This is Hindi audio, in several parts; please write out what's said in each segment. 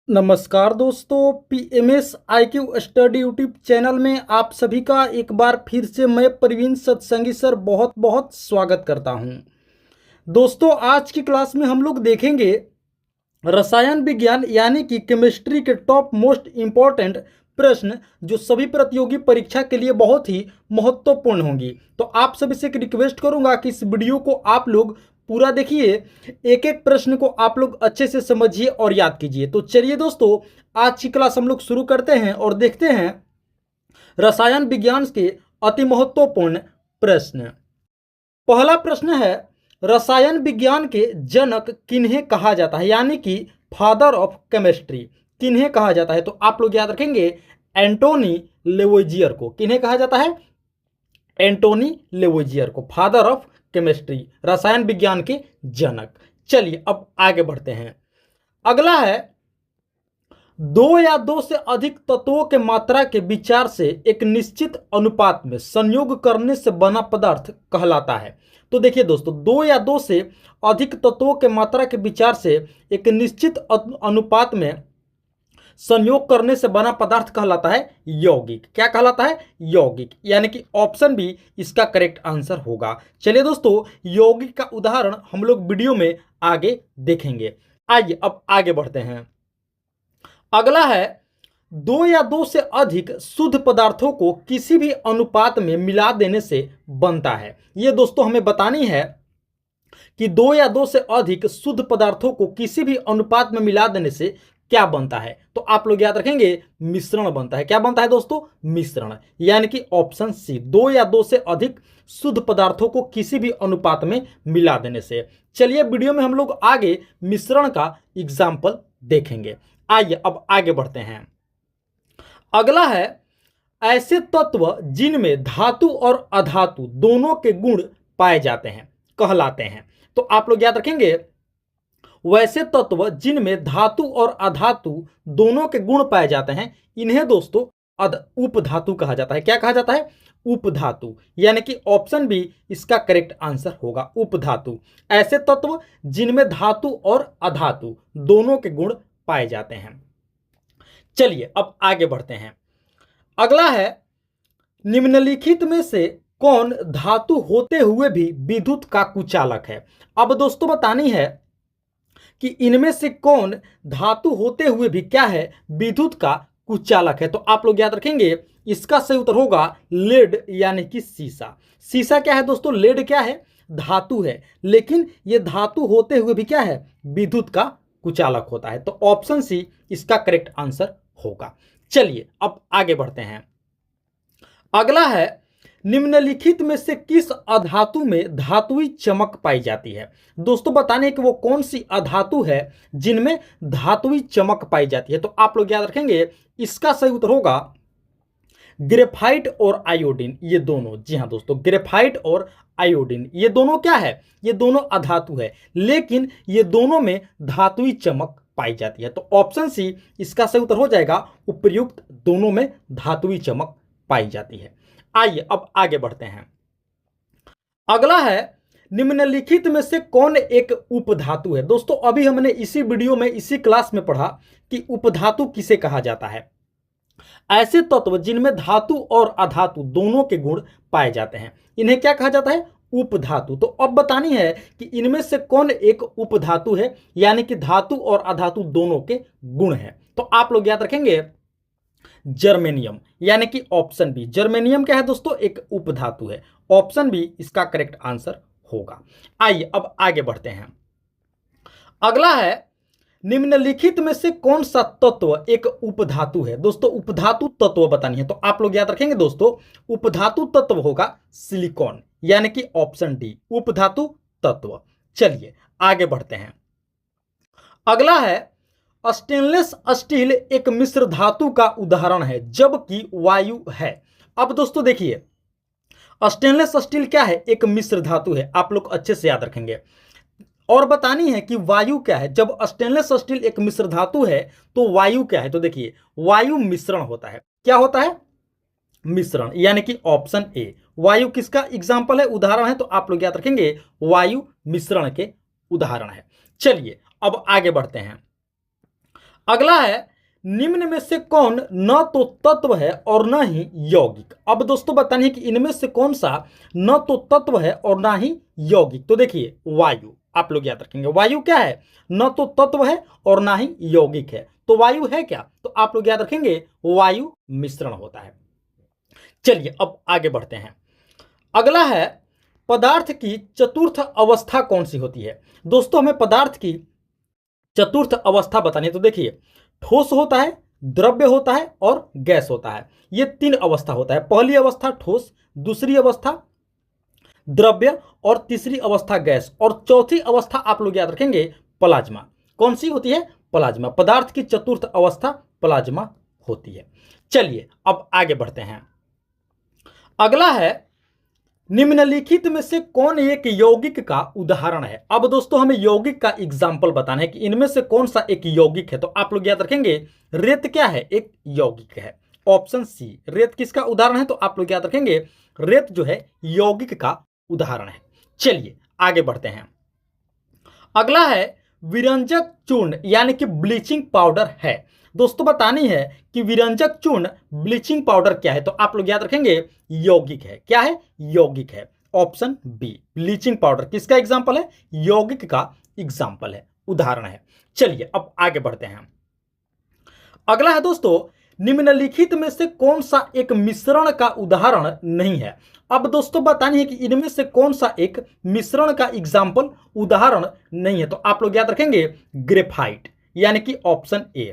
नमस्कार दोस्तों, PMS IQ study YouTube channel में आप सभी का एक बार फिर से मैं प्रवीण सत्संगी सर बहुत बहुत स्वागत करता हूं। दोस्तों, आज की क्लास में हम लोग देखेंगे रसायन विज्ञान यानी कि केमिस्ट्री के टॉप मोस्ट इम्पॉर्टेंट प्रश्न जो सभी प्रतियोगी परीक्षा के लिए बहुत ही महत्वपूर्ण होंगी। तो आप सभी से एक रिक्वेस्ट करूंगा कि इस वीडियो को आप लोग पूरा देखिए, एक एक प्रश्न को आप लोग अच्छे से समझिए और याद कीजिए। तो चलिए दोस्तों, आज की क्लास हम लोग शुरू करते हैं और देखते हैं रसायन विज्ञान के अति महत्वपूर्ण प्रश्न। पहला प्रश्न है, रसायन विज्ञान के जनक किन्हें कहा जाता है, यानी कि फादर ऑफ केमिस्ट्री किन्हें कहा जाता है। तो आप लोग याद रखेंगे एंटोनी लेवोइजियर को। किन्हें कहा जाता है? एंटोनी लेवोइजियर को फादर ऑफ केमिस्ट्री, रसायन विज्ञान के जनक। चलिए अब आगे बढ़ते हैं। अगला है, दो या दो से अधिक तत्वों के मात्रा के विचार से एक निश्चित अनुपात में संयोग करने से बना पदार्थ कहलाता है। तो देखिए दोस्तों, दो या दो से अधिक तत्वों के मात्रा के विचार से एक निश्चित अनुपात में संयोग करने से बना पदार्थ कहलाता है यौगिक। क्या कहलाता है? यौगिक, यानी कि ऑप्शन बी इसका करेक्ट आंसर होगा। चलिए दोस्तों, यौगिक का उदाहरण हम लोग वीडियो में आगे देखेंगे। आइए अब आगे बढ़ते हैं। अगला है, दो या दो से अधिक शुद्ध पदार्थों को किसी भी अनुपात में मिला देने से बनता है। ये दोस्तों हमें बतानी है कि दो या दो से अधिक शुद्ध पदार्थों को किसी भी अनुपात में मिला देने से क्या बनता है। तो आप लोग याद रखेंगे मिश्रण बनता है। क्या बनता है दोस्तों? मिश्रण, यानी कि ऑप्शन सी, दो या दो से अधिक शुद्ध पदार्थों को किसी भी अनुपात में मिला देने से। चलिए वीडियो में हम लोग आगे मिश्रण का एग्जाम्पल देखेंगे। आइए अब आगे बढ़ते हैं। अगला है, ऐसे तत्व जिनमें धातु और अधातु दोनों के गुण पाए जाते हैं कहलाते हैं। तो आप लोग याद रखेंगे वैसे तत्व जिनमें धातु और अधातु दोनों के गुण पाए जाते हैं, इन्हें दोस्तों उपधातु कहा जाता है। क्या कहा जाता है? उपधातु, यानी कि ऑप्शन बी इसका करेक्ट आंसर होगा, उपधातु। ऐसे तत्व जिनमें धातु और अधातु दोनों के गुण पाए जाते हैं। चलिए अब आगे बढ़ते हैं। अगला है, निम्नलिखित में से कौन धातु होते हुए भी विद्युत का कुचालक है। अब दोस्तों बतानी है कि इनमें से कौन धातु होते हुए भी क्या है, विद्युत का कुचालक है। तो आप लोग याद रखेंगे इसका सही उत्तर होगा लेड, यानी कि सीसा। सीसा क्या है दोस्तों? लेड क्या है? धातु है, लेकिन यह धातु होते हुए भी क्या है, विद्युत का कुचालक होता है। तो ऑप्शन सी इसका करेक्ट आंसर होगा। चलिए अब आगे बढ़ते हैं। अगला है, निम्नलिखित में से किस अधातु में धातुई चमक पाई जाती है। दोस्तों बताने कि वो कौन सी अधातु है जिनमें धातुई चमक पाई जाती है। तो आप लोग याद रखेंगे इसका सही उत्तर होगा ग्रेफाइट और आयोडीन। ये दोनों, जी हाँ दोस्तों, ग्रेफाइट और आयोडीन ये दोनों क्या है? ये दोनों अधातु है, लेकिन ये दोनों में धातुई चमक पाई जाती है। तो ऑप्शन सी इसका सही उत्तर हो जाएगा, उपर्युक्त दोनों में धातुई चमक पाई जाती है। आइए अब आगे बढ़ते हैं। अगला है, निम्नलिखित में से कौन एक उपधातु है। दोस्तों अभी हमने इसी वीडियो में इसी क्लास में पढ़ा कि उपधातु किसे कहा जाता है। ऐसे तत्व जिनमें धातु और अधातु दोनों के गुण पाए जाते हैं, इन्हें क्या कहा जाता है? उपधातु। तो अब बतानी है कि इनमें से कौन एक उपधातु है, यानी कि धातु और अधातु दोनों के गुण है। तो आप लोग याद रखेंगे जर्मेनियम, यानी कि ऑप्शन बी। जर्मेनियम क्या है दोस्तों? एक उपधातु है। ऑप्शन बी इसका करेक्ट आंसर होगा। आइए अब आगे बढ़ते हैं। अगला है, निम्नलिखित में से कौन सा तत्व एक उपधातु है। दोस्तों उपधातु तत्व बतानी है। तो आप लोग याद रखेंगे दोस्तों उपधातु तत्व होगा सिलिकॉन, यानी कि ऑप्शन डी उपधातु तत्व। चलिए आगे बढ़ते हैं। अगला है, स्टेनलेस स्टील एक मिश्र धातु का उदाहरण है जबकि वायु है। अब दोस्तों देखिए स्टेनलेस स्टील क्या है? एक मिश्र धातु है। आप लोग अच्छे से याद रखेंगे और बतानी है कि वायु क्या है। जब स्टेनलेस स्टील एक मिश्र धातु है तो वायु क्या है? तो देखिए वायु मिश्रण होता है। क्या होता है? मिश्रण, यानी कि ऑप्शन ए वायु किसका एग्जाम्पल है, उदाहरण है। तो आप लोग याद रखेंगे वायु मिश्रण के उदाहरण है। चलिए अब आगे बढ़ते हैं। अगला है निम्न में से कौन न तो तत्व है और न ही यौगिक। अब दोस्तों बतानी है कि इनमें से कौन सा न तो तत्व है और ना ही यौगिक। तो देखिए वायु, आप लोग याद रखेंगे वायु क्या है, न तो तत्व है और ना ही यौगिक है। तो वायु है क्या, तो आप लोग याद रखेंगे वायु मिश्रण होता है। चलिए अब आगे बढ़ते हैं। अगला है पदार्थ की चतुर्थ अवस्था कौन सी होती है। दोस्तों हमें पदार्थ की चतुर्थ अवस्था बतानी है। तो देखिए ठोस होता है, द्रव्य होता है और गैस होता है। ये तीन अवस्था होता है। पहली अवस्था ठोस, दूसरी अवस्था द्रव्य और तीसरी अवस्था गैस, और चौथी अवस्था आप लोग याद रखेंगे प्लाज्मा। कौन सी होती है, प्लाज्मा। पदार्थ की चतुर्थ अवस्था प्लाज्मा होती है। चलिए अब आगे बढ़ते हैं। अगला है निम्नलिखित में से कौन एक यौगिक का उदाहरण है। अब दोस्तों हमें यौगिक का एग्जाम्पल बताना है कि इनमें से कौन सा एक यौगिक है। तो आप लोग याद रखेंगे रेत क्या है, एक यौगिक है। ऑप्शन सी रेत किसका उदाहरण है, तो आप लोग याद रखेंगे रेत जो है यौगिक का उदाहरण है। चलिए आगे बढ़ते हैं। अगला है विरंजक चूर्ण यानी कि ब्लीचिंग पाउडर है। दोस्तों बतानी है कि विरंजक चूर्ण ब्लीचिंग पाउडर क्या है, तो आप लोग याद रखेंगे यौगिक है। क्या है, यौगिक है। ऑप्शन बी ब्लीचिंग पाउडर किसका एग्जाम्पल है, यौगिक का एग्जाम्पल है, उदाहरण है। चलिए अब आगे बढ़ते हैं। अगला है दोस्तों निम्नलिखित में से कौन सा एक मिश्रण का उदाहरण नहीं है। अब दोस्तों बतानी है कि इनमें से कौन सा एक मिश्रण का एग्जाम्पल उदाहरण नहीं है। तो आप लोग याद रखेंगे ग्रेफाइट, यानी कि ऑप्शन ए।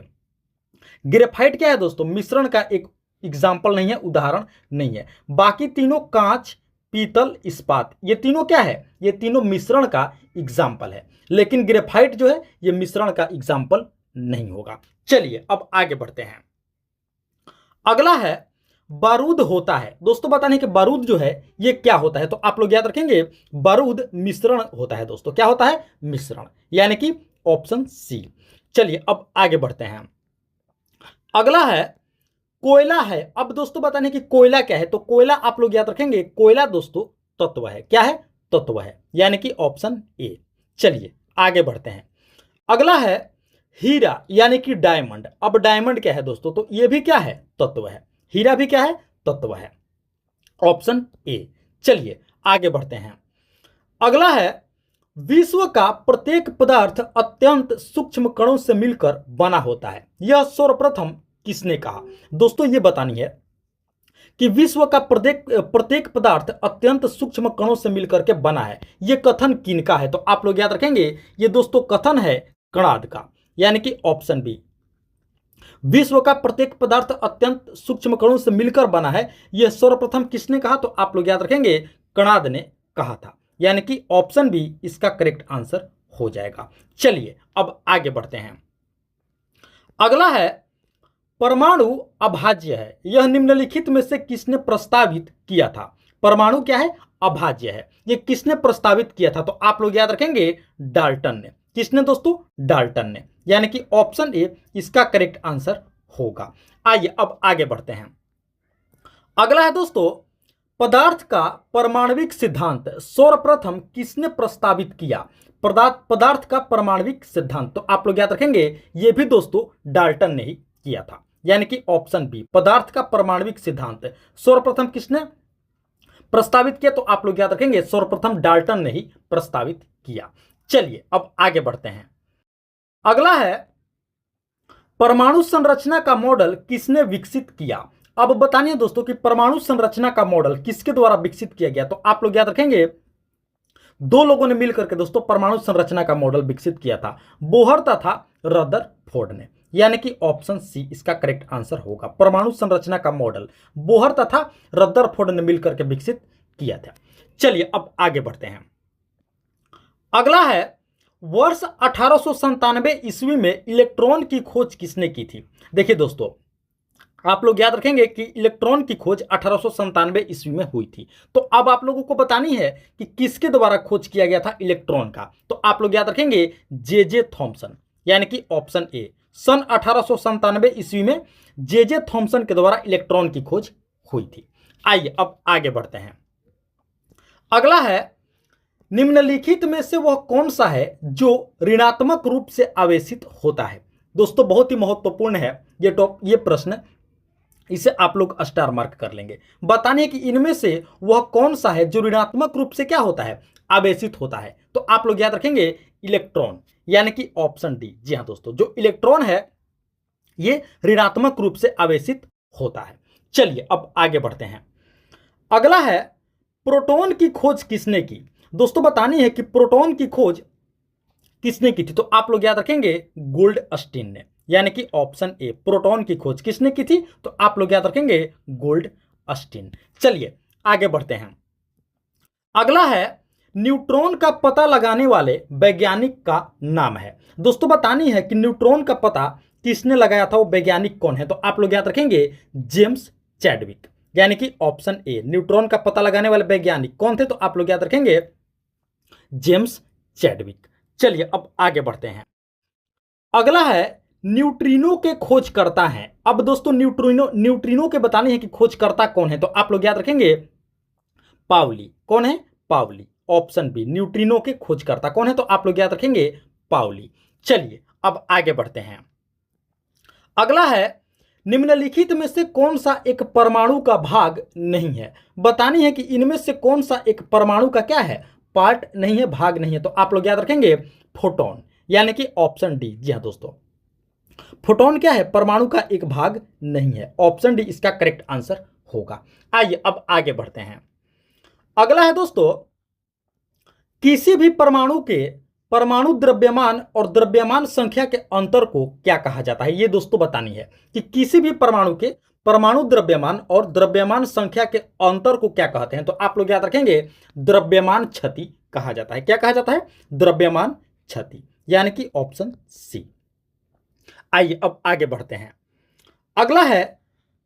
ग्रेफाइट क्या है दोस्तों, मिश्रण का एक एग्जाम्पल नहीं है, उदाहरण नहीं है। बाकी तीनों कांच, पीतल, इस्पात, ये तीनों क्या है, ये तीनों मिश्रण का एग्जाम्पल है। लेकिन ग्रेफाइट जो है ये मिश्रण का एग्जाम्पल नहीं होगा। चलिए अब आगे बढ़ते हैं। अगला है बारूद होता है। दोस्तों बताने कि बारूद जो है ये क्या होता है, तो आप लोग याद रखेंगे बारूद मिश्रण होता है। दोस्तों क्या होता है, मिश्रण, यानी कि ऑप्शन सी। चलिए अब आगे बढ़ते हैं। अगला है कोयला है। अब दोस्तों बताने कि कोयला क्या है, तो कोयला आप लोग याद रखेंगे कोयला दोस्तों तत्व है। क्या है, तत्व है, यानी कि ऑप्शन ए। चलिए आगे बढ़ते हैं। अगला है हीरा यानी कि डायमंड। अब डायमंड क्या है दोस्तों, तो ये भी क्या है, तत्व है। हीरा भी क्या है, तत्व है, ऑप्शन ए। चलिए आगे बढ़ते हैं। अगला है विश्व का प्रत्येक पदार्थ अत्यंत सूक्ष्म कणों से मिलकर बना होता है, यह सर्वप्रथम किसने कहा। दोस्तों ये बतानी है कि विश्व का प्रत्येक पदार्थ अत्यंत सूक्ष्म कणों से मिलकर के बना है, यह कथन किनका है। तो आप लोग याद रखेंगे ये दोस्तों कथन है कणाद का, यानी कि ऑप्शन बी। विश्व का प्रत्येक पदार्थ अत्यंत सूक्ष्म कणों से मिलकर बना है, यह सर्वप्रथम किसने कहा, तो आप लोग याद रखेंगे कणाद ने कहा था, यानी कि ऑप्शन बी इसका करेक्ट आंसर हो जाएगा। चलिए अब आगे बढ़ते हैं। अगला है परमाणु अभाज्य है, यह निम्नलिखित में से किसने प्रस्तावित किया था। परमाणु क्या है, अभाज्य है, यह किसने प्रस्तावित किया था, तो आप लोग याद रखेंगे डाल्टन ने। किसने दोस्तों, डाल्टन ने, यानी कि ऑप्शन ए इसका करेक्ट आंसर होगा। आइए अब आगे बढ़ते हैं। अगला है दोस्तों पदार्थ का परमाणविक सिद्धांत सर्वप्रथम किसने प्रस्तावित किया। पदार्थ का परमाणविक सिद्धांत, तो आप लोग याद रखेंगे ये भी दोस्तों डाल्टन ने ही किया था, यानी कि ऑप्शन बी पदार्थ का परमाणविक सिद्धांत सर्वप्रथम किसने प्रस्तावित किया, तो आप लोग याद रखेंगे सर्वप्रथम डाल्टन ने ही प्रस्तावित किया। चलिए अब आगे बढ़ते हैं। अगला है परमाणु संरचना का मॉडल किसने विकसित किया। अब बतानिए दोस्तों कि परमाणु संरचना का मॉडल किसके द्वारा विकसित किया गया, तो आप लोग याद रखेंगे दो लोगों ने मिलकर के दोस्तों परमाणु संरचना का मॉडल विकसित किया था, बोहर तथा रदरफोर्ड ने, यानी कि ऑप्शन सी इसका करेक्ट आंसर होगा। परमाणु संरचना का मॉडल बोहर तथा रदरफोर्ड ने मिलकर के विकसित किया था। चलिए अब आगे बढ़ते हैं। अगला है वर्ष 1897 ईस्वी में इलेक्ट्रॉन की खोज किसने की थी। देखिए दोस्तों आप लोग याद रखेंगे कि इलेक्ट्रॉन की खोज 1897 ईस्वी में हुई थी। तो अब आप लोगों को बतानी है कि किसके द्वारा खोज किया गया था इलेक्ट्रॉन का, तो आप लोग याद रखेंगे जे थॉमसन, यानी कि ऑप्शन ए। सन 1897 ईस्वी में जे थॉमसन के द्वारा इलेक्ट्रॉन की खोज हुई थी। आइए अब आगे बढ़ते हैं। अगला है निम्नलिखित में से वह कौन सा है जो ऋणात्मक रूप से आवेशित होता है। दोस्तों बहुत ही महत्वपूर्ण है ये प्रश्न, इसे आप लोग स्टार मार्क कर लेंगे। बताने कि इनमें से वह कौन सा है जो ऋणात्मक रूप से क्या होता है, आवेशित होता है। तो आप लोग याद रखेंगे इलेक्ट्रॉन, यानी कि ऑप्शन डी। जी हाँ दोस्तों, जो इलेक्ट्रॉन है ये ऋणात्मक रूप से आवेशित होता है। चलिए अब आगे बढ़ते हैं। अगला है प्रोटॉन की खोज किसने की। दोस्तों बतानी है कि प्रोटॉन की खोज किसने की थी। तो आप लोग याद रखेंगे गोल्डस्टीन ने, यानी कि ऑप्शन ए। प्रोटॉन की खोज किसने की थी, तो आप लोग याद रखेंगे गोल्डस्टीन। चलिए आगे बढ़ते हैं। अगला है न्यूट्रॉन का पता लगाने वाले वैज्ञानिक का नाम है। दोस्तों बतानी है कि न्यूट्रॉन का पता किसने लगाया था, वो वैज्ञानिक कौन है। तो आप लोग याद रखेंगे जेम्स चैडविक, यानी कि ऑप्शन ए। न्यूट्रॉन का पता लगाने वाले वैज्ञानिक कौन थे, तो आप लोग याद रखेंगे जेम्स चैडविक। चलिए अब आगे बढ़ते हैं। अगला है न्यूट्रिनो के खोजकर्ता हैं। अब दोस्तों न्यूट्रिनो के बताने हैं कि खोजकर्ता कौन है। तो आप लोग याद रखेंगे पाउली। कौन है, पाउली। ऑप्शन बी, न्यूट्रिनो के खोजकर्ता कौन है, तो आप लोग याद रखेंगे पाउली। चलिए अब आगे बढ़ते हैं। अगला है निम्नलिखित में से कौन सा एक परमाणु का भाग नहीं है। बतानी है कि इनमें से कौन सा एक परमाणु का क्या है, पार्ट नहीं है, भाग नहीं है। तो आप लोग याद रखेंगे फोटोन, यानी कि ऑप्शन डी। जी हाँ दोस्तों, फोटोन क्या है, परमाणु का एक भाग नहीं है। ऑप्शन डी इसका करेक्ट आंसर होगा। आइए अब आगे बढ़ते हैं। अगला है दोस्तों, किसी भी परमाणु के परमाणु द्रव्यमान और द्रव्यमान संख्या के अंतर को क्या कहा जाता है। ये दोस्तों बतानी है कि किसी भी परमाणु के परमाणु द्रव्यमान और द्रव्यमान संख्या के अंतर को क्या कहते हैं। तो आप लोग याद रखेंगे द्रव्यमान क्षति कहा जाता है। क्या कहा जाता है, द्रव्यमान क्षति, यानी कि ऑप्शन सी। आइए अब आगे बढ़ते हैं। अगला है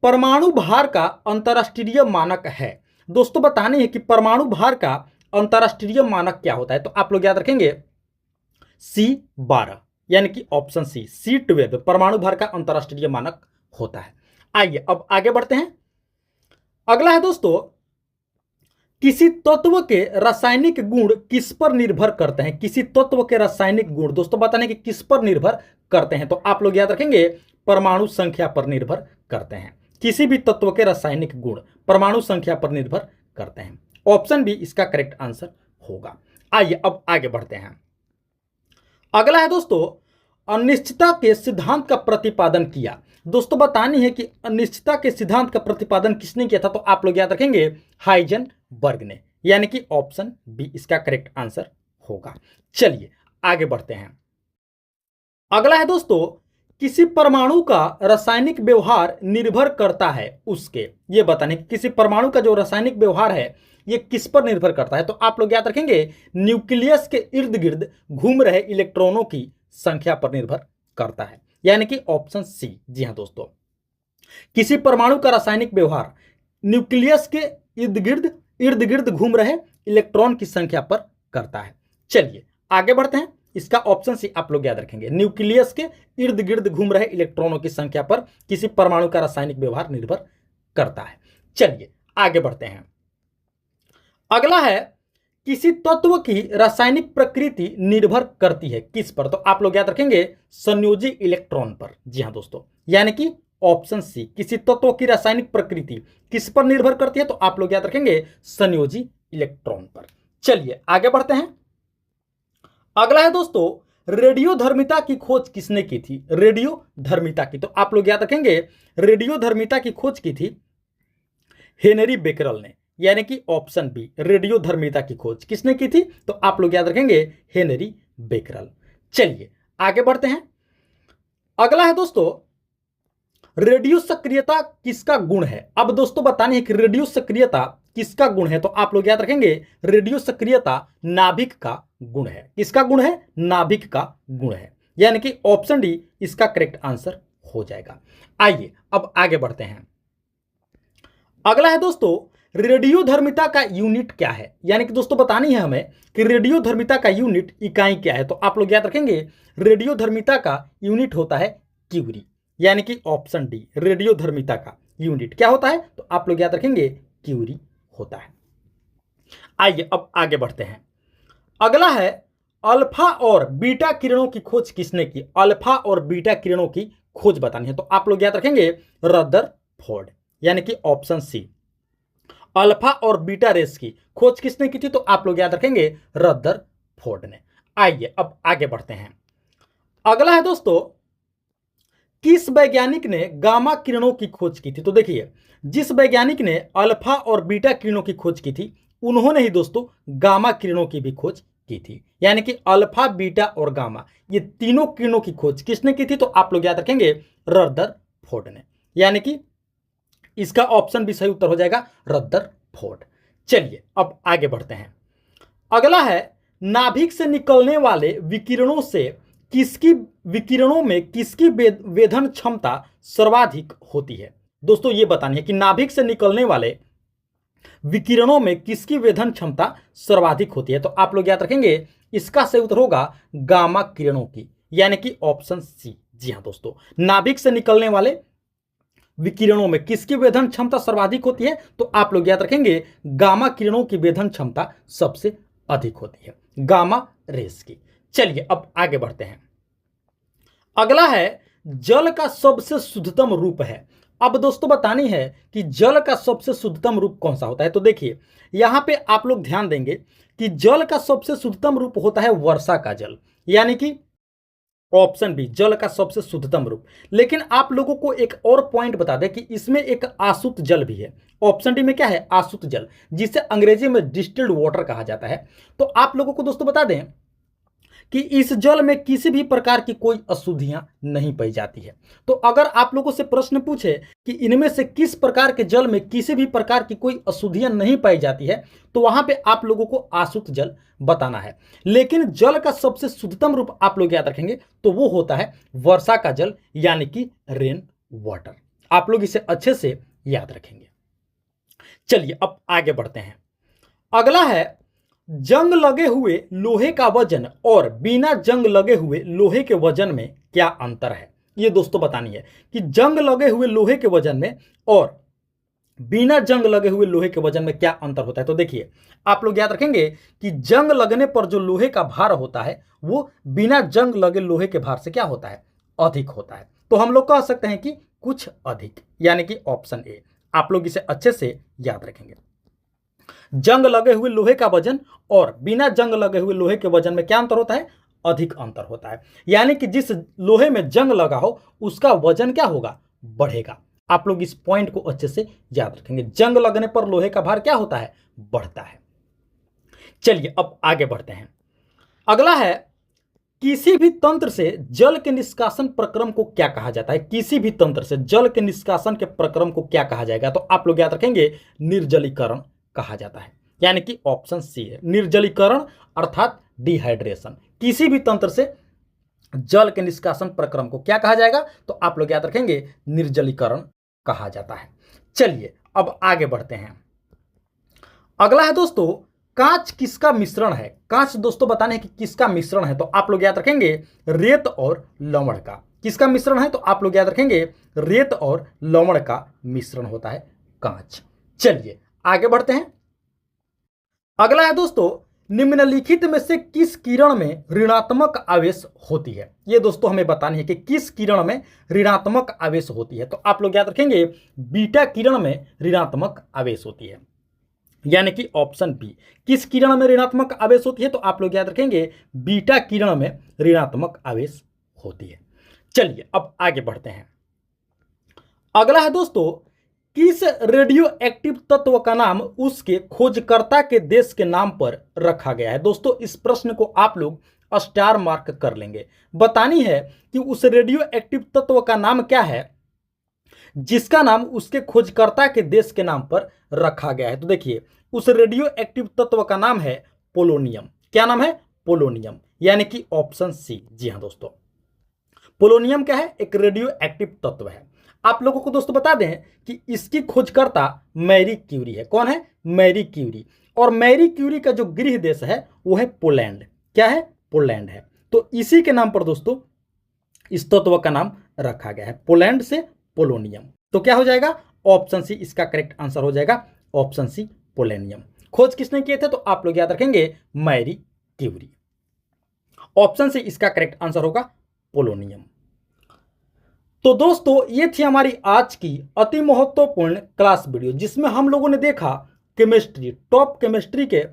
परमाणु भार का अंतरराष्ट्रीय मानक है। दोस्तों बतानी है कि परमाणु भार का अंतरराष्ट्रीय मानक क्या होता है। तो आप लोग याद रखेंगे C12, यानी कि ऑप्शन सी, C12 परमाणु भार का अंतरराष्ट्रीय मानक होता है। आइए अब आगे बढ़ते हैं। अगला है दोस्तों, किसी तत्व के रासायनिक गुण किस पर निर्भर करते हैं। किसी तत्व के रासायनिक गुण दोस्तों बताने कि किस पर निर्भर करते हैं। तो आप लोग याद रखेंगे परमाणु संख्या पर निर्भर करते हैं। किसी भी तत्व के रासायनिक गुण परमाणु संख्या पर निर्भर करते हैं। ऑप्शन बी इसका करेक्ट आंसर होगा। आइए अब आगे बढ़ते हैं। अगला है दोस्तों, अनिश्चितता के सिद्धांत का प्रतिपादन किया। दोस्तों बतानी है कि अनिश्चितता के सिद्धांत का प्रतिपादन किसने किया था। तो आप लोग याद रखेंगे हाइजेनबर्ग ने, यानी कि ऑप्शन बी इसका करेक्ट आंसर होगा। चलिए आगे बढ़ते हैं। अगला है दोस्तों, किसी परमाणु का रासायनिक व्यवहार निर्भर करता है उसके, ये बताने किसी परमाणु का जो रासायनिक व्यवहार है ये किस पर निर्भर करता है। तो आप लोग याद रखेंगे न्यूक्लियस के इर्द गिर्द घूम रहे इलेक्ट्रॉनों की संख्या पर निर्भर करता है, यानी कि ऑप्शन सी। जी हां दोस्तों, किसी परमाणु का रासायनिक व्यवहार न्यूक्लियस के इर्द गिर्द घूम रहे इलेक्ट्रॉन की संख्या पर करता है। चलिए आगे बढ़ते हैं। इसका ऑप्शन सी आप लोग याद रखेंगे, न्यूक्लियस के इर्द गिर्द घूम रहे इलेक्ट्रॉनों की संख्या पर किसी परमाणु का रासायनिक व्यवहार निर्भर करता है। चलिए आगे बढ़ते हैं। अगला है किसी तत्व की रासायनिक प्रकृति निर्भर करती है किस पर। तो आप लोग याद रखेंगे संयोजी इलेक्ट्रॉन पर। जी हां दोस्तों, यानी कि ऑप्शन सी, किसी तत्व की रासायनिक प्रकृति किस पर निर्भर करती है। तो आप लोग याद रखेंगे संयोजी इलेक्ट्रॉन पर। चलिए आगे बढ़ते हैं। अगला है दोस्तों, रेडियोधर्मिता की खोज किसने की थी। रेडियोधर्मिता की, तो आप लोग याद रखेंगे रेडियोधर्मिता की खोज की थी हेनरी बेकरल ने, यानी कि ऑप्शन बी, रेडियोधर्मिता की खोज किसने की थी। तो आप लोग याद रखेंगे हेनरी बेकरल। चलिए आगे बढ़ते हैं। अगला है दोस्तों, रेडियो सक्रियता किसका गुण है। अब दोस्तों बताने है कि रेडियो सक्रियता किसका गुण है। तो आप लोग याद रखेंगे रेडियो सक्रियता नाभिक का गुण है। किसका गुण है, नाभिक का गुण है, यानी कि ऑप्शन डी इसका करेक्ट आंसर हो जाएगा। आइए अब आगे बढ़ते हैं। अगला है दोस्तों, रेडियोधर्मिता का यूनिट क्या है। यानी कि दोस्तों बतानी है हमें कि रेडियोधर्मिता का यूनिट, इकाई क्या है। तो आप लोग याद रखेंगे रेडियोधर्मिता का यूनिट होता है क्यूरी, यानी कि ऑप्शन डी, रेडियोधर्मिता का यूनिट क्या होता है। तो आप लोग याद रखेंगे क्यूरी होता है। आइए अब आगे बढ़ते हैं। अगला है अल्फा और बीटा किरणों की खोज किसने की? अल्फा और बीटा किरणों की खोज बतानी है तो आप लोग याद रखेंगे रदरफोर्ड, यानी कि ऑप्शन सी। अल्फा और बीटा रेस की खोज किसने की थी? तो आप लोग याद रखेंगे रदरफोर्ड ने। आइए अब आगे बढ़ते हैं। अगला है दोस्तों, किस वैज्ञानिक ने गामा किरणों की खोज की थी? तो देखिए, जिस वैज्ञानिक ने अल्फा और बीटा किरणों की खोज की थी उन्होंने ही दोस्तों गामा किरणों की भी खोज की थी। यानी कि अल्फा, बीटा और गामा, ये तीनों किरणों की खोज किसने की थी? तो आप लोग याद रखेंगे रदरफोर्ड ने। यानी कि इसका ऑप्शन भी सही उत्तर हो जाएगा रदरफोर्ड। चलिए अब आगे बढ़ते हैं। अगला है, नाभिक से निकलने वाले विकिरणों में किसकी वेधन क्षमता सर्वाधिक होती है? दोस्तों ये बतानी है कि नाभिक से निकलने वाले विकिरणों में किसकी वेधन क्षमता सर्वाधिक होती है? तो आप लोग याद रखेंगे इसका सही उत्तर होगा गामा किरणों की, यानी कि ऑप्शन सी। जी हां दोस्तों, नाभिक से निकलने वाले विकिरणों में किसकी वेधन क्षमता सर्वाधिक होती है? तो आप लोग याद रखेंगे गामा किरणों की वेधन क्षमता सबसे अधिक होती है, गामा रेस की। चलिए अब आगे बढ़ते हैं। अगला है, जल का सबसे शुद्धतम रूप है। अब दोस्तों बतानी है कि जल का सबसे शुद्धतम रूप कौन सा होता है? तो देखिए, यहां पे आप लोग ध्यान देंगे कि जल का सबसे शुद्धतम रूप होता है वर्षा का जल, यानी कि ऑप्शन बी, जल का सबसे शुद्धतम रूप। लेकिन आप लोगों को एक और पॉइंट बता दें कि इसमें एक आसुत जल भी है। ऑप्शन डी में क्या है? आसुत जल, जिसे अंग्रेजी में डिस्टिल्ड वाटर कहा जाता है। तो आप लोगों को दोस्तों बता दें कि इस जल में किसी भी प्रकार की कोई अशुद्धियां नहीं पाई जाती है। तो अगर आप लोगों से प्रश्न पूछे कि इनमें से किस प्रकार के जल में किसी भी प्रकार की कोई अशुद्धियां नहीं पाई जाती है, तो वहां पे आप लोगों को आसुत जल बताना है। लेकिन जल का सबसे शुद्धतम रूप आप लोग याद रखेंगे तो वो होता है वर्षा का जल, यानी कि रेन वाटर। आप लोग इसे अच्छे से याद रखेंगे। चलिए अब आगे बढ़ते हैं। अगला है, जंग लगे हुए लोहे का वजन और बिना जंग लगे हुए लोहे के वजन में क्या अंतर है? ये दोस्तों बतानी है कि जंग लगे हुए लोहे के वजन में और बिना जंग लगे हुए लोहे के वजन में क्या अंतर होता है? तो देखिए, आप लोग याद रखेंगे कि जंग लगने पर जो लोहे का भार होता है वो बिना जंग लगे लोहे के भार से क्या होता है? अधिक होता है। तो हम लोग कह सकते हैं कि कुछ अधिक, यानी कि ऑप्शन ए। आप लोग इसे अच्छे से याद रखेंगे। जंग लगे हुए लोहे का वजन और बिना जंग लगे हुए लोहे के वजन में क्या अंतर होता है? अधिक अंतर होता है। यानी कि जिस लोहे में जंग लगा हो उसका वजन क्या होगा? बढ़ेगा। आप लोग इस पॉइंट को अच्छे से याद रखेंगे। जंग लगने पर लोहे का भार क्या होता है? बढ़ता है। चलिए अब आगे बढ़ते हैं। अगला है, किसी भी तंत्र से जल के निष्कासन प्रक्रम को क्या कहा जाता है? किसी भी तंत्र से जल के निष्कासन के प्रक्रम को क्या कहा जाएगा? तो आप लोग याद रखेंगे निर्जलीकरण कहा जाता है, यानी कि ऑप्शन सी है निर्जलीकरण, अर्थात डिहाइड्रेशन। किसी भी तंत्र से जल के निष्कासन प्रक्रम को क्या कहा जाएगा? तो आप लोग याद रखेंगे निर्जलीकरण कहा जाता है। चलिए अब आगे बढ़ते हैं। अगला है दोस्तों, कांच किसका मिश्रण है? कांच दोस्तों बताने है कि किसका मिश्रण है? तो आप लोग याद रखेंगे रेत और लवण का। किसका मिश्रण है? तो आप लोग याद रखेंगे रेत और लवण का मिश्रण होता है कांच। चलिए आगे बढ़ते हैं। अगला है दोस्तों, निम्नलिखित में से किस किरण में ऋणात्मक आवेश होती है? ये दोस्तों हमें बतानी है कि किस किरण में ऋणात्मक आवेश होती है। तो आप लोग याद रखेंगे बीटा किरण में ऋणात्मक आवेश होती है, यानी कि ऑप्शन बी। किस किरण में ऋणात्मक आवेश होती है? तो आप लोग याद रखेंगे बीटा किरण में ऋणात्मक आवेश होती है। चलिए अब आगे बढ़ते हैं। अगला है दोस्तों, किस रेडियो एक्टिव तत्व का नाम उसके खोजकर्ता के देश के नाम पर रखा गया है? दोस्तों इस प्रश्न को आप लोग स्टार मार्क कर लेंगे। बतानी है कि उस रेडियो एक्टिव तत्व का नाम क्या है जिसका नाम उसके खोजकर्ता के देश के नाम पर रखा गया है। तो देखिए, उस रेडियो एक्टिव तत्व का नाम है पोलोनियम। क्या नाम है? पोलोनियम, यानी कि ऑप्शन सी। जी हां दोस्तों, पोलोनियम क्या है? एक रेडियो एक्टिव तत्व है। आप लोगों को दोस्तों बता दें कि इसकी खोजकर्ता मैरी क्यूरी है। कौन है? Marie Curie. और मैरी क्यूरी का जो गृह देश है वो है पोलैंड। क्या है? पोलैंड है। तो इसी के नाम पर दोस्तों इस तत्व का नाम रखा गया है, पोलैंड से पोलोनियम। तो क्या हो जाएगा? ऑप्शन सी इसका करेक्ट आंसर हो जाएगा, ऑप्शन सी पोलोनियम। खोज किसने किए थे? तो आप लोग याद रखेंगे मैरी क्यूरी। ऑप्शन से इसका करेक्ट आंसर होगा पोलोनियम। तो दोस्तों ये थी हमारी आज की अति महत्वपूर्ण क्लास वीडियो, जिसमें हम लोगों ने देखा केमिस्ट्री, टॉप केमिस्ट्री के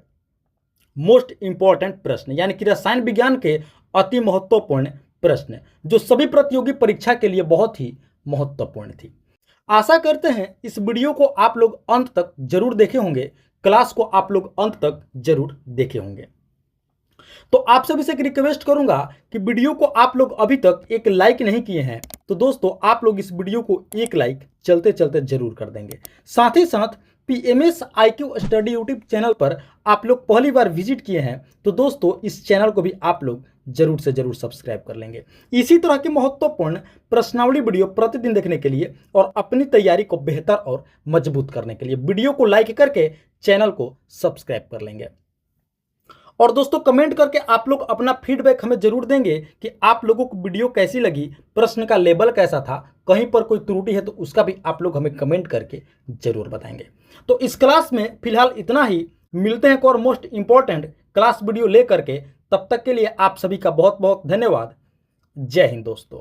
मोस्ट इंपॉर्टेंट प्रश्न, यानी कि रसायन विज्ञान के अति महत्वपूर्ण प्रश्न, जो सभी प्रतियोगी परीक्षा के लिए बहुत ही महत्वपूर्ण थी। आशा करते हैं इस वीडियो को आप लोग अंत तक जरूर देखे होंगे, क्लास को आप लोग अंत तक जरूर देखे होंगे। तो आप सभी से एक रिक्वेस्ट करूंगा कि वीडियो को आप लोग अभी तक एक लाइक नहीं किए हैं, तो दोस्तों आप लोग इस वीडियो को एक लाइक चलते चलते जरूर कर देंगे। साथ ही साथ PMS IQ study YouTube channel पर आप लोग पहली बार विजिट किए हैं, तो दोस्तों इस चैनल को भी आप लोग जरूर से जरूर सब्सक्राइब कर लेंगे। इसी तरह की महत्वपूर्ण प्रश्नावली वीडियो प्रतिदिन देखने के लिए और अपनी तैयारी को बेहतर और मजबूत करने के लिए वीडियो को लाइक करके चैनल को सब्सक्राइब कर लेंगे। और दोस्तों कमेंट करके आप लोग अपना फीडबैक हमें जरूर देंगे कि आप लोगों को वीडियो कैसी लगी, प्रश्न का लेवल कैसा था, कहीं पर कोई त्रुटि है तो उसका भी आप लोग हमें कमेंट करके जरूर बताएंगे। तो इस क्लास में फिलहाल इतना ही, मिलते हैं एक और मोस्ट इंपॉर्टेंट क्लास वीडियो लेकर के। तब तक के लिए आप सभी का बहुत बहुत धन्यवाद। जय हिंद दोस्तों।